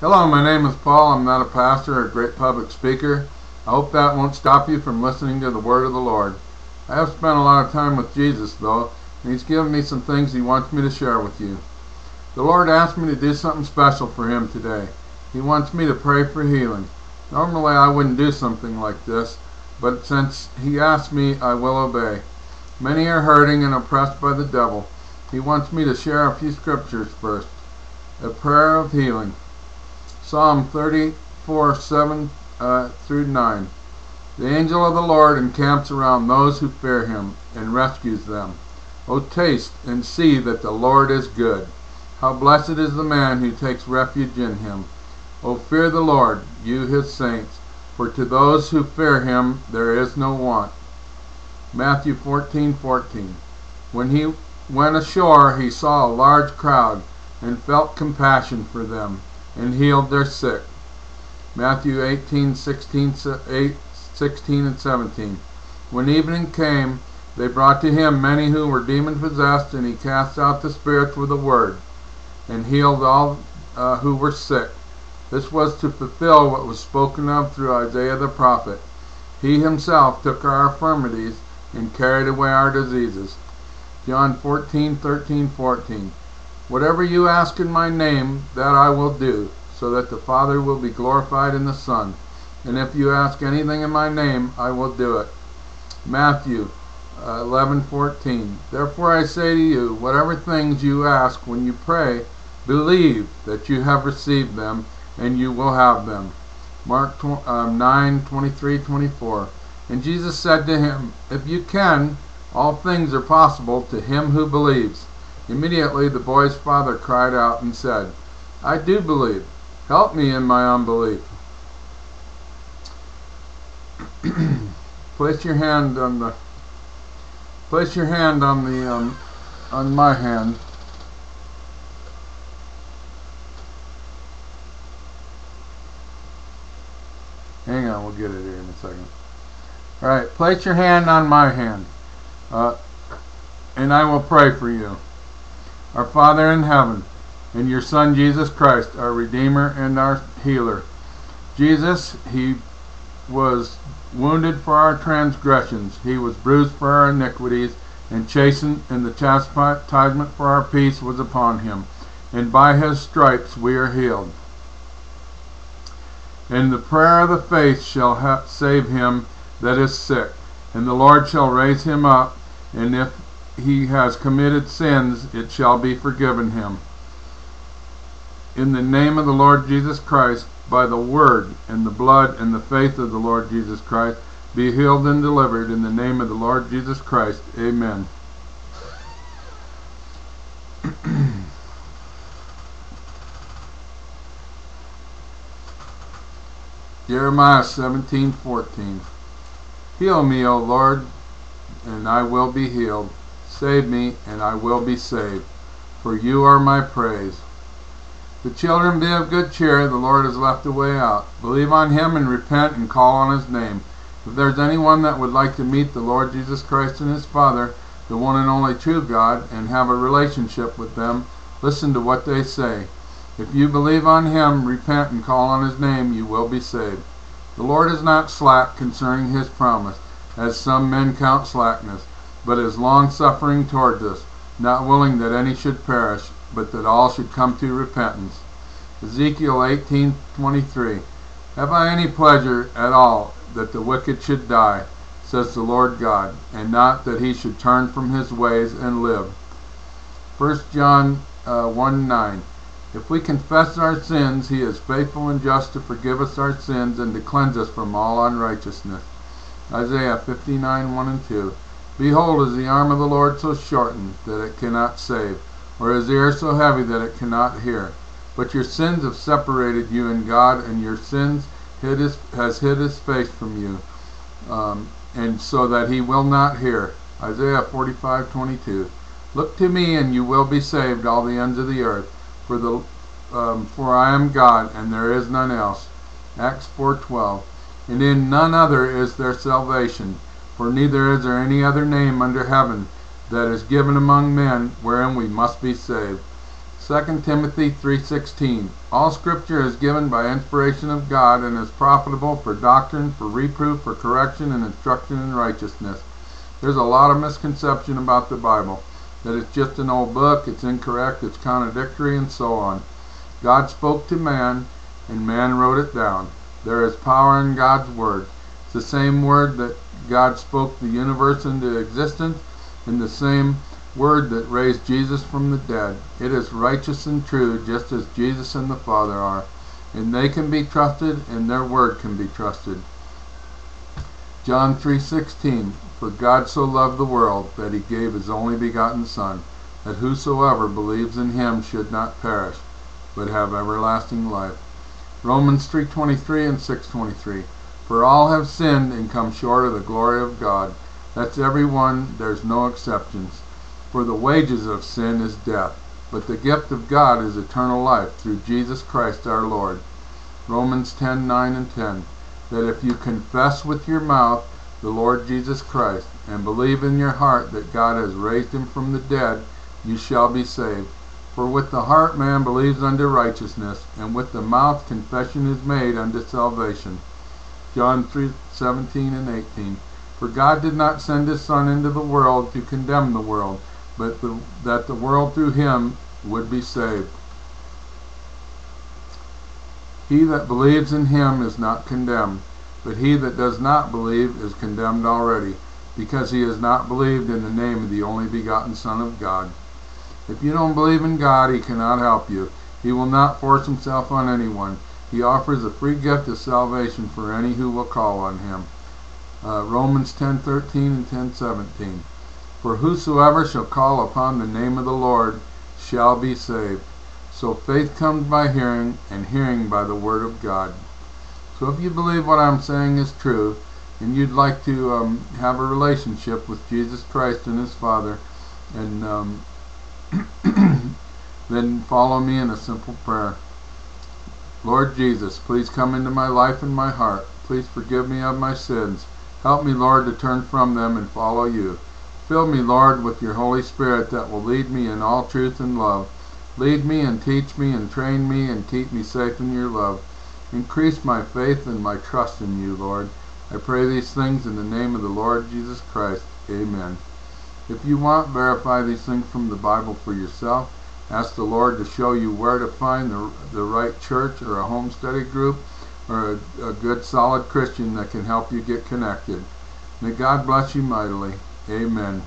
Hello, my name is Paul. I'm not a pastor or a great public speaker. I hope that won't stop you from listening to the word of the Lord. I have spent a lot of time with Jesus, though, and He's given me some things He wants me to share with you. The Lord asked me to do something special for Him today. He wants me to pray for healing. Normally I wouldn't do something like this, but since He asked me, I will obey. Many are hurting and oppressed by the devil. He wants me to share a few scriptures first. A prayer of healing. Psalm 34, 7 through 9. The angel of the Lord encamps around those who fear Him and rescues them. O taste and see that the Lord is good. How blessed is the man who takes refuge in Him. O fear the Lord, you His saints, for to those who fear Him there is no want. Matthew 14:14. When He went ashore, He saw a large crowd and felt compassion for them, and healed their sick. Matthew 18:16 and 17. When evening came, they brought to Him many who were demon-possessed, and He cast out the spirits with a word, and healed all who were sick. This was to fulfill what was spoken of through Isaiah the prophet. He Himself took our infirmities and carried away our diseases. John 14:13, 14. Whatever you ask in my name, that I will do, so that the Father will be glorified in the Son. And if you ask anything in my name, I will do it. Matthew 11:14. Therefore I say to you, whatever things you ask when you pray, believe that you have received them, and you will have them. Mark 9:23, 24. And Jesus said to him, if you can, all things are possible to him who believes. Immediately the boy's father cried out and said, I do believe. Help me in my unbelief. Place your hand on my hand. Hang on, we'll get it here in a second. Alright, place your hand on my hand, and I will pray for you. Our Father in heaven, and your Son Jesus Christ, our Redeemer and our Healer. Jesus, He was wounded for our transgressions. He was bruised for our iniquities, and chastened, and the chastisement for our peace was upon Him. And by His stripes we are healed. And the prayer of the faith shall save him that is sick, and the Lord shall raise him up, and if he has committed sins, it shall be forgiven him. In the name of the Lord Jesus Christ, by the word and the blood and the faith of the Lord Jesus Christ, be healed and delivered in the name of the Lord Jesus Christ. Amen. Jeremiah 17:14. Heal me, O Lord, and I will be healed. Save me, and I will be saved, for you are my praise. The children, be of good cheer, the Lord has left a way out. Believe on Him and repent and call on His name. If there's anyone that would like to meet the Lord Jesus Christ and His Father, the one and only true God, and have a relationship with them, listen to what they say. If you believe on Him, repent and call on His name, you will be saved. The Lord is not slack concerning His promise, as some men count slackness, but is long-suffering towards us, not willing that any should perish, but that all should come to repentance. Ezekiel 18:23. Have I any pleasure at all that the wicked should die, says the Lord God, and not that he should turn from his ways and live. 1 John 1:9. If we confess our sins, He is faithful and just to forgive us our sins and to cleanse us from all unrighteousness. Isaiah 59:1 and 2. Behold, is the arm of the Lord so shortened that it cannot save, or His ear so heavy that it cannot hear? But your sins have separated you and God, and your sins has hid His face from you, and so that He will not hear. Isaiah 45:22. Look to me, and you will be saved, all the ends of the earth. For I am God, and there is none else. Acts 4:12. And in none other is there salvation, for neither is there any other name under heaven that is given among men wherein we must be saved. 2 Timothy 3:16. All Scripture is given by inspiration of God and is profitable for doctrine, for reproof, for correction, and instruction in righteousness. There's a lot of misconception about the Bible, that it's just an old book, it's incorrect, it's contradictory, and so on. God spoke to man, and man wrote it down. There is power in God's Word. It's the same Word that God spoke the universe into existence, and the same Word that raised Jesus from the dead. It is righteous and true, just as Jesus and the Father are. And they can be trusted, and their Word can be trusted. John 3:16. For God so loved the world, that he gave his only begotten Son, that whosoever believes in him should not perish, but have everlasting life. Romans 3:23 and 6:23. For all have sinned and come short of the glory of God. That's everyone, there's no exceptions. For the wages of sin is death, but the gift of God is eternal life through Jesus Christ our Lord. Romans 10:9 and 10. That if you confess with your mouth the Lord Jesus Christ, and believe in your heart that God has raised him from the dead, you shall be saved. For with the heart man believes unto righteousness, and with the mouth confession is made unto salvation. John 3:17 and 18. For God did not send his Son into the world to condemn the world, but that the world through him would be saved. He that believes in him is not condemned, but he that does not believe is condemned already, because he has not believed in the name of the only begotten Son of God. If you don't believe in God, he cannot help you. He will not force himself on anyone. He offers a free gift of salvation for any who will call on him. Romans 10:13 and 10:17. For whosoever shall call upon the name of the Lord shall be saved. So faith comes by hearing, and hearing by the word of God. So if you believe what I'm saying is true, and you'd like to have a relationship with Jesus Christ and his Father, and then follow me in a simple prayer. Lord Jesus, please come into my life and my heart. Please forgive me of my sins. Help me, Lord, to turn from them and follow you. Fill me, Lord, with your Holy Spirit that will lead me in all truth and love. Lead me and teach me and train me and keep me safe in your love. Increase my faith and my trust in you, Lord. I pray these things in the name of the Lord Jesus Christ. Amen. If you want, verify these things from the Bible for yourself. Ask the Lord to show you where to find the right church or a home study group or a good solid Christian that can help you get connected. May God bless you mightily. Amen.